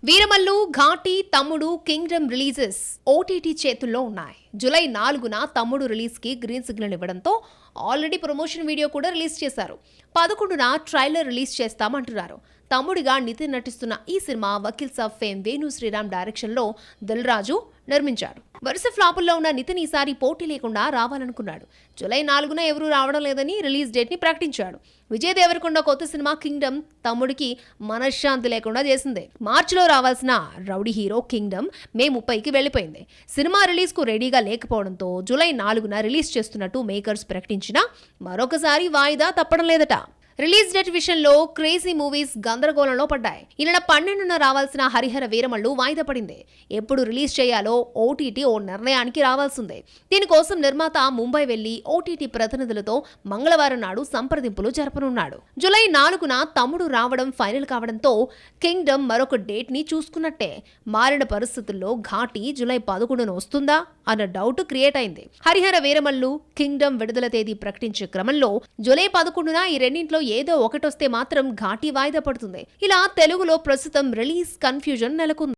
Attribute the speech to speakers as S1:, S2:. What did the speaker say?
S1: వీరమల్లు, ఘాటి, తమ్ముడు, Kingdom releases OTT చేతుల్లో ఉన్నాయి. జూలై 4న తమ్ముడు రిలీజ్ కి గ్రీన్ సిగ్నల్ ఇవ్వడంతో ఆల్రెడీ ప్రమోషన్ వీడియో కూడా రిలీజ్ చేశారు. 11న ట్రైలర్ రిలీజ్ చేస్తామంటున్నారు. తమ్ముడిగా నితిన్ నటిస్తున్న ఈ cinema Vakeel Saab fame Venu Sriram direction లో దిల్ రాజు నిర్మించాడు. వరుస ఫ్లాపుల్లో ఉన్న నితిన్ ఈసారి పోటీ లేకుండా రావాలనుకున్నాడు. జూలై 4న ఎవరూ రావడం లేదని రిలీజ్ డేట్ ని ప్రకటించాడు. విజయ్ దేవరకొండ కొత్త సినిమా కింగ్డమ్ తమ్ముడికి మనశ్శాంతి లేకుండా చేసింది. మార్చిలో రావాల్సిన రౌడీ హీరో కింగ్డమ్ మే 30కి వెళ్లిపోయింది. సినిమా రిలీజ్ కు రెడీగా లేకపోవడంతో జూలై 4న రిలీజ్ చేస్తున్నట్టు మేకర్స్ ప్రకటించినా మరొకసారి వాయిదా తప్పడం లేదట. రిలీజ్ డేట్ విషయంలో క్రేజీ మూవీస్ గందరగోళంలో పడ్డాయి. ఈ నెల 12న రావాల్సిన హరిహర వీరమల్లు వాయిదా పడింది. ఎప్పుడు రిలీజ్ చేయాలో ఓటీటీ ఓ నిర్ణయానికి రావాల్సిందే. దీనికోసం నిర్మాత ముంబై వెళ్లి ఓటీటీ ప్రతినిధులతో మంగళవారం నాడు సంప్రదింపులు జరపనున్నాడు. జూలై 4న తమ్ముడు రావడం ఫైనల్ కావడంతో కింగ్డమ్ మరొక డేట్ ని చూసుకున్నట్టే. మారిన పరిస్థితుల్లో ఘాటి జూలై 11న వస్తుందా అన్న డౌట్ క్రియేట్ అయింది. హరిహర వీరమల్లు, కింగ్డమ్ విడుదల తేదీ ప్రకటించే క్రమంలో జూలై 11న ఈ రెండింటిలో ఏదో ఒకటొస్తే మాత్రం ఘాటి వాయిదా పడుతుంది. ఇలా తెలుగులో ప్రస్తుతం రిలీజ్ కన్ఫ్యూజన్ నెలకొంది.